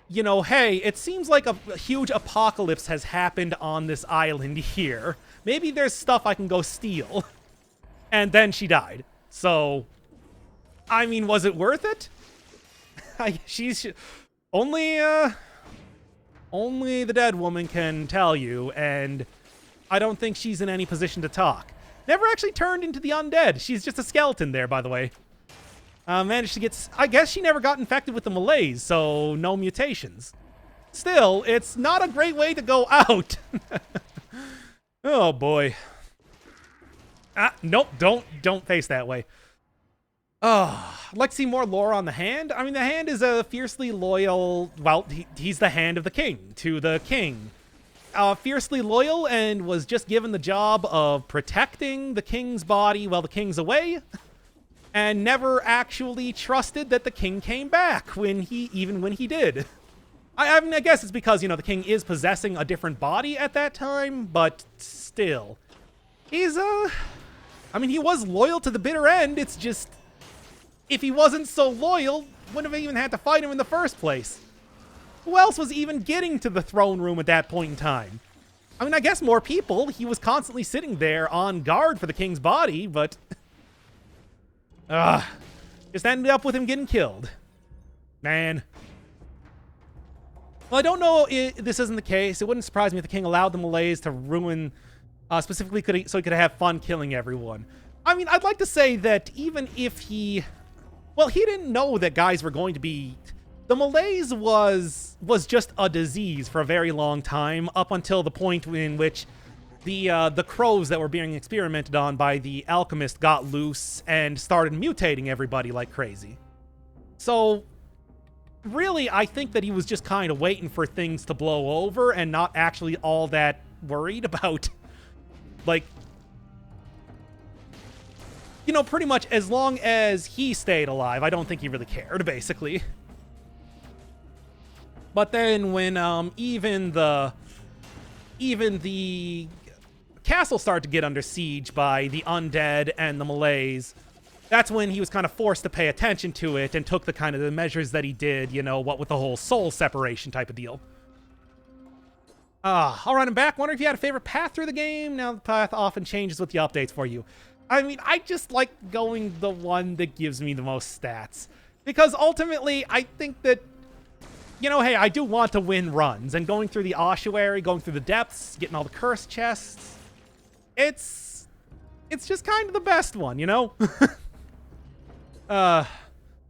you know, hey, it seems like a huge apocalypse has happened on this island here. Maybe there's stuff I can go steal. And then she died. So, I mean, was it worth it? She's only the dead woman can tell you, and I don't think she's in any position to talk. Never actually turned into the undead. She's just a skeleton there, by the way. Managed to get... I guess she never got infected with the malaise, so no mutations. Still, it's not a great way to go out. Oh, boy. Nope, don't face that way. Oh, I'd like to see more lore on the Hand. I mean, the Hand is a fiercely loyal... Well, he's the Hand of the King, to the King. Fiercely loyal and was just given the job of protecting the king's body while the king's away, and never actually trusted that the king came back even when he did. I mean, I guess it's because, you know, the king is possessing a different body at that time, but still. He's, I mean, he was loyal to the bitter end. It's just, if he wasn't so loyal, wouldn't have even had to fight him in the first place. Who else was even getting to the throne room at that point in time? I mean, I guess more people. He was constantly sitting there on guard for the king's body, but... just ended up with him getting killed. Man. Well, I don't know if this isn't the case. It wouldn't surprise me if the king allowed the malaise to ruin... specifically so he could have fun killing everyone. I mean, I'd like to say that even if he... Well, he didn't know that guys were going to be... The malaise was just a disease for a very long time, up until the point in which the crows that were being experimented on by the alchemist got loose and started mutating everybody like crazy. So, really, I think that he was just kind of waiting for things to blow over and not actually all that worried about, like, you know, pretty much as long as he stayed alive, I don't think he really cared, basically. But then when even the castle started to get under siege by the undead and the malaise, that's when he was kind of forced to pay attention to it and took the kind of the measures that he did, you know, what with the whole soul separation type of deal. All right, I'm back. Wonder if you had a favorite path through the game. Now the path often changes with the updates for you. I mean, I just like going the one that gives me the most stats. Because ultimately, I think that, you know, hey, I do want to win runs, and going through the ossuary, going through the depths, getting all the cursed chests, it's just kind of the best one, you know? But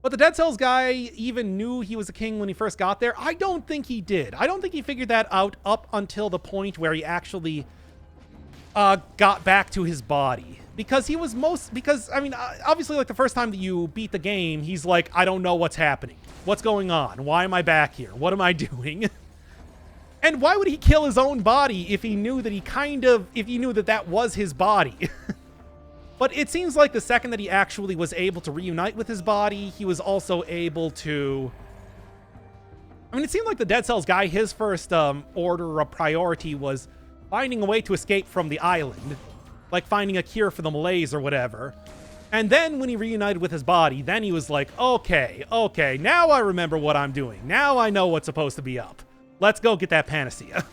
the Dead Cells guy even knew he was a king when he first got there. I don't think he did. I don't think he figured that out up until the point where he actually got back to his body. Because I mean, obviously, like, the first time that you beat the game, he's like, I don't know what's happening. What's going on? Why am I back here? What am I doing? And why would he kill his own body if he knew that that was his body? But it seems like the second that he actually was able to reunite with his body, he was also able to... I mean, it seemed like the Dead Cells guy, his first order of priority was finding a way to escape from the island. Like finding a cure for the malaise or whatever. And then when he reunited with his body, then he was like, okay, now I remember what I'm doing. Now I know what's supposed to be up. Let's go get that panacea.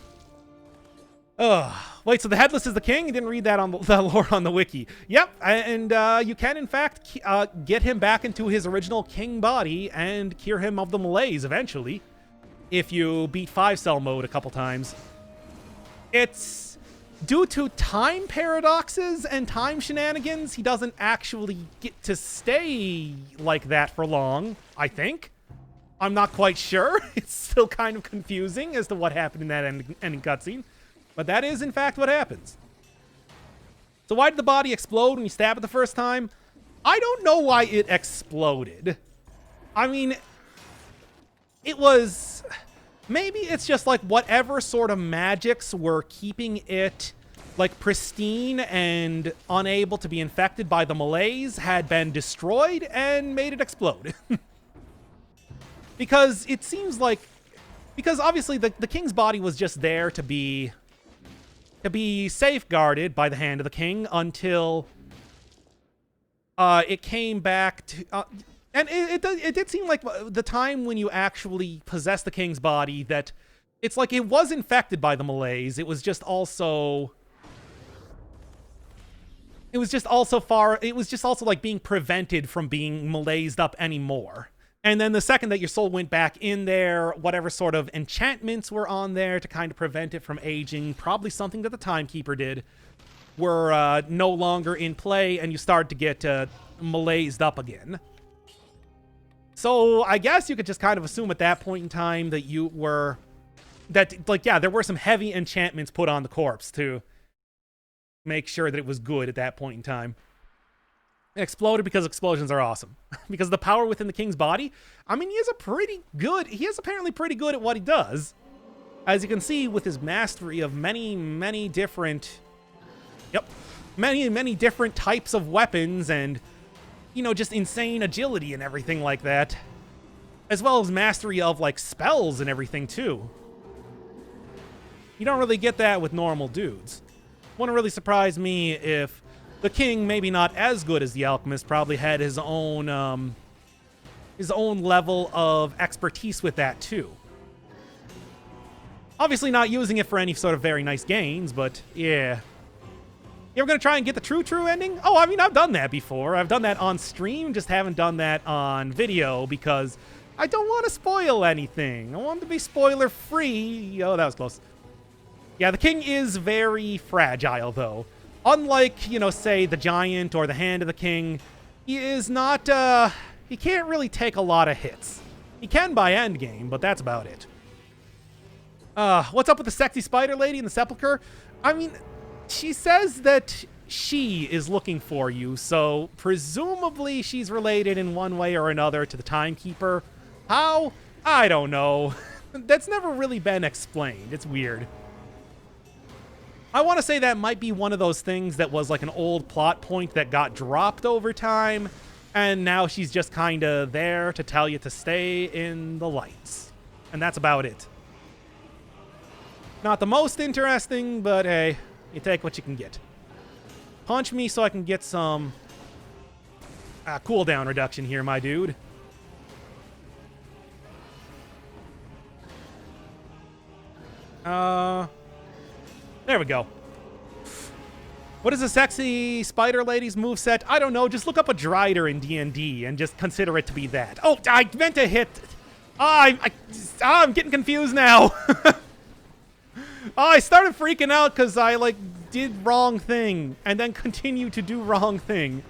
Wait, so the Headless is the king? You didn't read that on the lore on the wiki. Yep, and you can, in fact, get him back into his original king body and cure him of the malaise eventually, if you beat 5-cell mode a couple times. It's... Due to time paradoxes and time shenanigans, he doesn't actually get to stay like that for long, I think. I'm not quite sure. It's still kind of confusing as to what happened in that ending cutscene. But that is, in fact, what happens. So why did the body explode when you stab it the first time? I don't know why it exploded. I mean, it was... Maybe it's just like whatever sort of magics were keeping it like pristine and unable to be infected by the malaise, had been destroyed and made it explode. Because it seems like, because obviously the king's body was just there to be safeguarded by the hand of the king until it came back to, and it did seem like the time when you actually possess the king's body that it's like it was infected by the malaise. It was just also like being prevented from being malaised up anymore. And then the second that your soul went back in there, whatever sort of enchantments were on there to kind of prevent it from aging, probably something that the Timekeeper did, were no longer in play, and you started to get malaised up again. So I guess you could just kind of assume at that point in time that there were some heavy enchantments put on the corpse to make sure that it was good at that point in time. It exploded because explosions are awesome. Because the power within the king's body, I mean, he is apparently pretty good at what he does. As you can see with his mastery of many different types of weapons and, you know, just insane agility and everything like that. As well as mastery of, like, spells and everything, too. You don't really get that with normal dudes. Wouldn't really surprise me if the king, maybe not as good as the alchemist, probably had his own level of expertise with that too. Obviously not using it for any sort of very nice gains, but yeah. You ever gonna try and get the true ending? Oh, I mean, I've done that before. I've done that on stream, just haven't done that on video because I don't want to spoil anything. I want it to be spoiler free. Oh, that was close. Yeah, the king is very fragile though. Unlike, you know, say, the Giant or the Hand of the King, he is not, he can't really take a lot of hits. He can by endgame, but that's about it. What's up with the sexy spider lady in the sepulcher? I mean, she says that she is looking for you, so presumably she's related in one way or another to the Timekeeper. How? I don't know. That's never really been explained. It's weird. I want to say that might be one of those things that was like an old plot point that got dropped over time, and now she's just kind of there to tell you to stay in the lights. And that's about it. Not the most interesting, but hey, you take what you can get. Punch me so I can get some cooldown reduction here, my dude. There we go. What is a sexy spider lady's moveset? I don't know. Just look up a Drider in D&D and just consider it to be that. Oh, I meant to hit. I'm getting confused now. I started freaking out because I, like, did wrong thing and then continued to do wrong thing.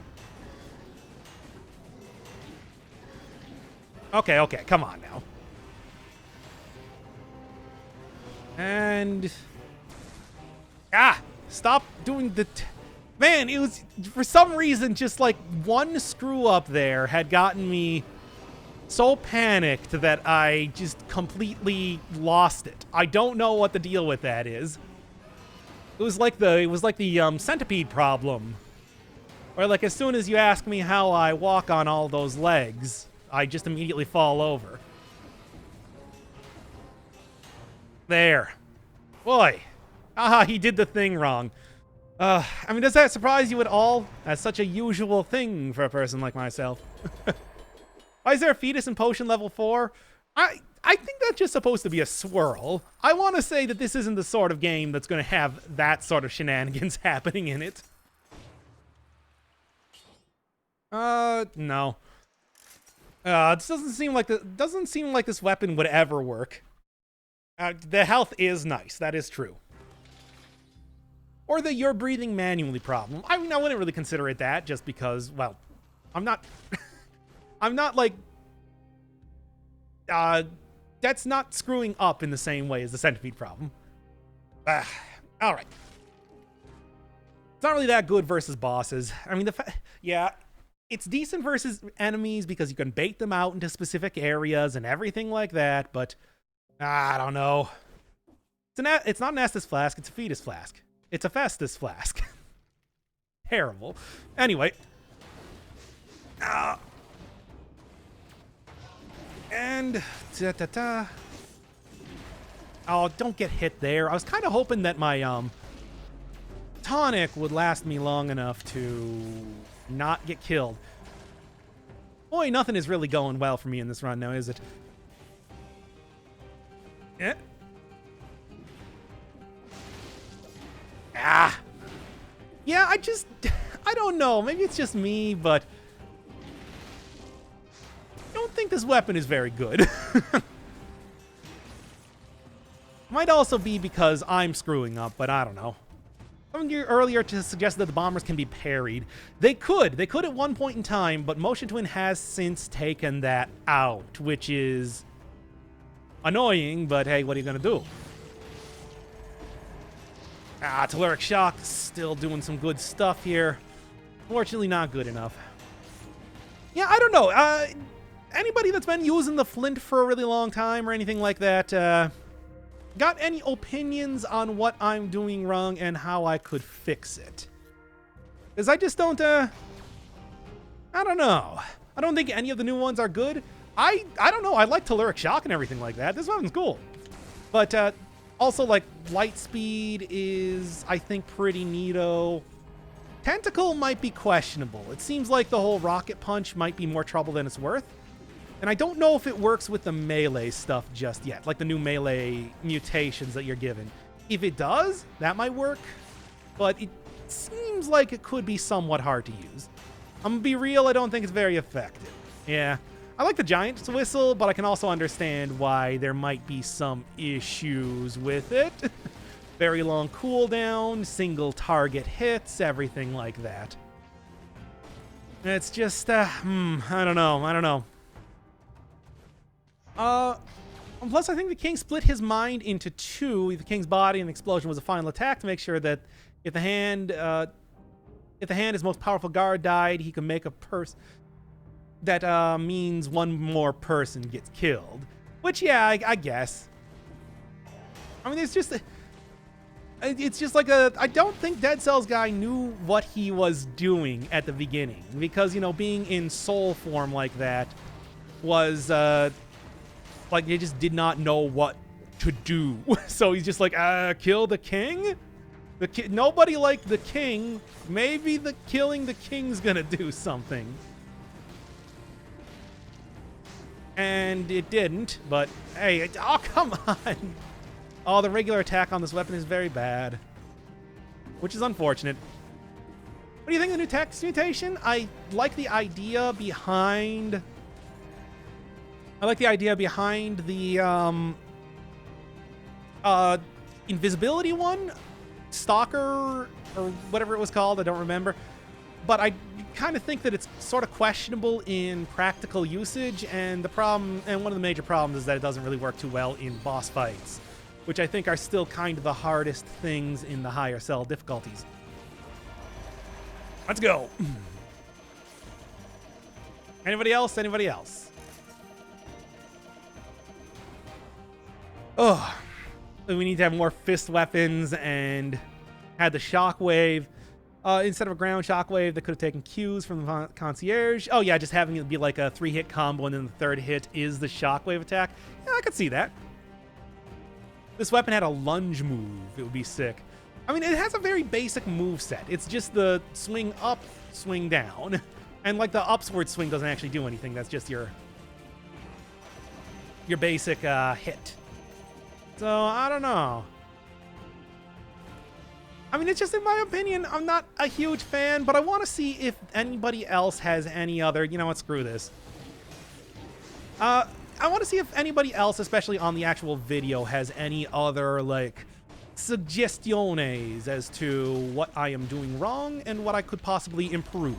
Okay, come on now. And... stop doing the... Man, it was, for some reason, just like one screw up there had gotten me so panicked that I just completely lost it. I don't know what the deal with that is. It was like the centipede problem. Where, like, as soon as you ask me how I walk on all those legs, I just immediately fall over. There. Boy. He did the thing wrong. I mean, does that surprise you at all? That's such a usual thing for a person like myself. Why is there a fetus in potion level 4? I think that's just supposed to be a swirl. I want to say that this isn't the sort of game that's going to have that sort of shenanigans happening in it. No. It doesn't seem like this weapon would ever work. The health is nice. That is true. Or the you're breathing manually problem. I mean, I wouldn't really consider it that just because, well, I'm not like, that's not screwing up in the same way as the centipede problem. All right. It's not really that good versus bosses. I mean, yeah, it's decent versus enemies because you can bait them out into specific areas and everything like that, but I don't know. It's not an Estus flask, it's a fetus flask. It's a Festus flask. Terrible. Anyway. And... Ta-ta-ta. Oh, don't get hit there. I was kind of hoping that my tonic would last me long enough to not get killed. Boy, nothing is really going well for me in this run now, is it? Yeah. Ah. Yeah, I don't know. Maybe it's just me, but I don't think this weapon is very good. Might also be because I'm screwing up, but I don't know. Someone here earlier to suggest that the bombers can be parried. They could at one point in time, but Motion Twin has since taken that out, which is annoying, but hey, what are you gonna do? Telluric Shock still doing some good stuff here. Fortunately, not good enough. Yeah, I don't know. Anybody that's been using the Flint for a really long time or anything like that, got any opinions on what I'm doing wrong and how I could fix it? Because I just don't, I don't know. I don't think any of the new ones are good. I don't know. I like Telluric Shock and everything like that. This weapon's cool. But, also, like, light speed is, I think, pretty neato. Tentacle might be questionable. It seems like the whole rocket punch might be more trouble than it's worth. And I don't know if it works with the melee stuff just yet, like the new melee mutations that you're given. If it does, that might work. But it seems like it could be somewhat hard to use. I'm gonna be real, I don't think it's very effective. Yeah. I like the Giant's Whistle, but I can also understand why there might be some issues with it. Very long cooldown, single target hits, everything like that. It's just, I don't know. Plus, I think the king split his mind into two. The king's body and the explosion was a final attack to make sure that if the hand, his most powerful guard died, he could make a person. That means one more person gets killed. Which, yeah, I guess. I mean, it's just like I don't think Dead Cells guy knew what he was doing at the beginning. Because, you know, being in soul form like that was, like, they just did not know what to do. So he's just like, kill the king? Nobody liked the king. Maybe killing the king's gonna do something. And it didn't, but hey, oh, come on. Oh, the regular attack on this weapon is very bad, which is unfortunate. What do you think of the new text mutation? I like the idea behind the invisibility one, Stalker, or whatever it was called, I don't remember. But I kind of think that it's sort of questionable in practical usage, and one of the major problems is that it doesn't really work too well in boss fights, which I think are still kind of the hardest things in the higher cell difficulties. Let's go. Anybody else? Anybody else? Oh, we need to have more fist weapons and had the shockwave. Instead of a ground shockwave, they could have taken cues from the concierge. Oh yeah, just having it be like a 3-hit combo and then the third hit is the shockwave attack. Yeah, I could see that. This weapon had a lunge move. It would be sick. I mean, it has a very basic move set. It's just the swing up, swing down. And like the upward swing doesn't actually do anything. That's just your basic hit. So, I don't know. I mean, it's just in my opinion, I'm not a huge fan, but I want to see if anybody else has any other, you know what, screw this. I want to see if anybody else, especially on the actual video, has any other, like, suggestiones as to what I am doing wrong and what I could possibly improve.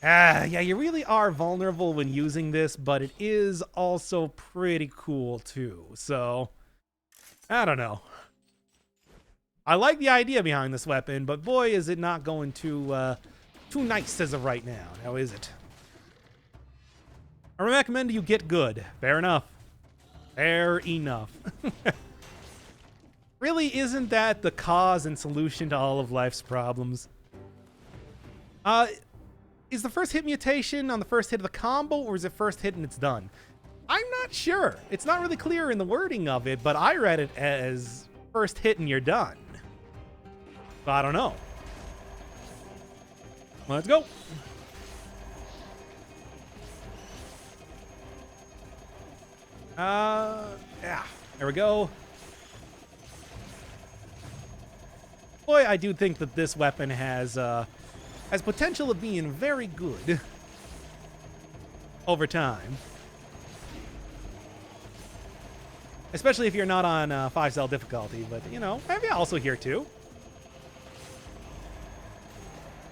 Yeah, you really are vulnerable when using this, but it is also pretty cool, too. So, I don't know. I like the idea behind this weapon, but boy, is it not going too nice as of right now. Now, is it? I recommend you get good. Fair enough. Fair enough. Really, isn't that the cause and solution to all of life's problems? Is the first hit mutation on the first hit of the combo, or is it first hit and it's done? I'm not sure. It's not really clear in the wording of it, but I read it as first hit and you're done. So I don't know. Let's go. Yeah, there we go. Boy, I do think that this weapon has potential of being very good over time. Especially if you're not on 5-cell difficulty, but, you know, maybe also here too.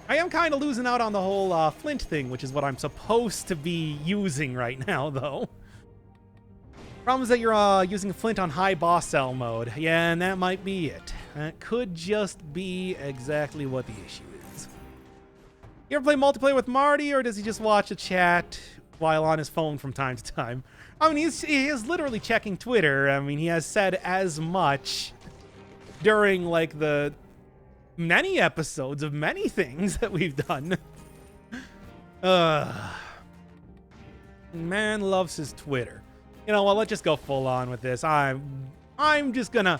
I am kind of losing out on the whole Flint thing, which is what I'm supposed to be using right now, though. Problem is that you're using Flint on high boss cell mode. Yeah, and that might be it. That could just be exactly what the issue is. You ever play multiplayer with Marty, or does he just watch a chat while on his phone from time to time? I mean, he is literally checking Twitter. I mean, he has said as much during, like, the many episodes of many things that we've done. Man loves his Twitter. You know, well, let's just go full on with this. I'm just gonna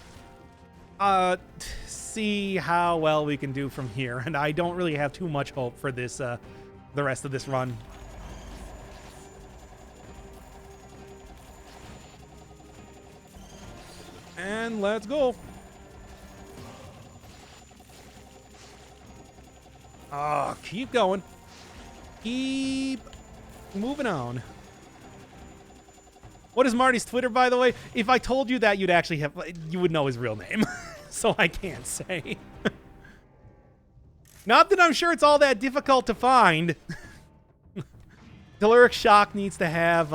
see how well we can do from here, and I don't really have too much hope for this the rest of this run. And let's go. Keep going. Keep moving on. What is Marty's Twitter, by the way? If I told you that, you would know his real name. So I can't say. Not that I'm sure it's all that difficult to find. Caloric Shock needs to have,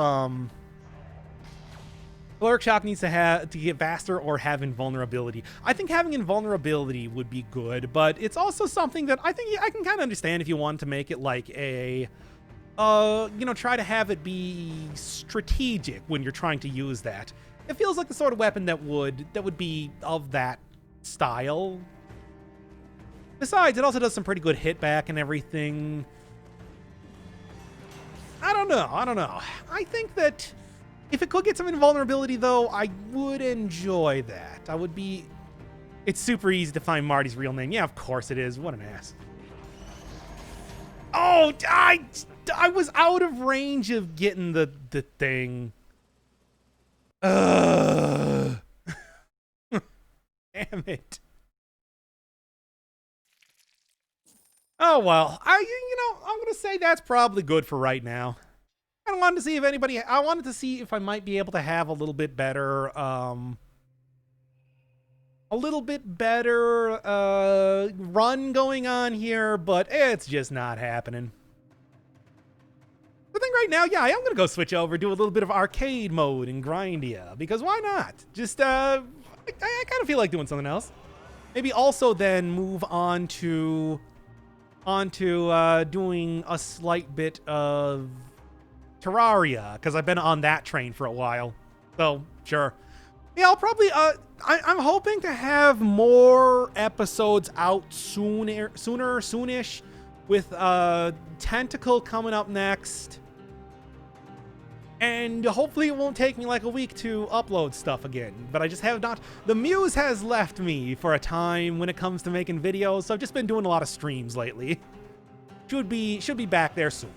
Caloric Shock needs to get faster or have invulnerability. I think having invulnerability would be good, but it's also something that I think I can kind of understand if you want to make it like a, you know, try to have it be strategic when you're trying to use that. It feels like the sort of weapon that would be of that style. Besides, it also does some pretty good hit back and everything. I don't know. I think that if it could get some invulnerability, though, I would enjoy that. It's super easy to find Marty's real name. Yeah, of course it is. What an ass. Oh, I was out of range of getting the thing. Damn it. Oh, well. I'm going to say that's probably good for right now. I wanted to see if I might be able to have a little bit better, run going on here, but it's just not happening. I think right now, yeah, I am going to go switch over, do a little bit of arcade mode in Grindia, because why not? Just, I kind of feel like doing something else. Maybe also then move on to doing a slight bit of Terraria, because I've been on that train for a while. So, sure. Yeah, I'll probably, I'm hoping to have more episodes out soonish, with Tentacle coming up next. And hopefully it won't take me like a week to upload stuff again. But I just have not. The muse has left me for a time when it comes to making videos, so I've just been doing a lot of streams lately. Should be back there soon.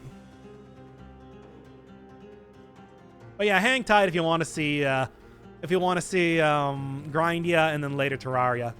But yeah, hang tight if you want to see Grindia and then later Terraria.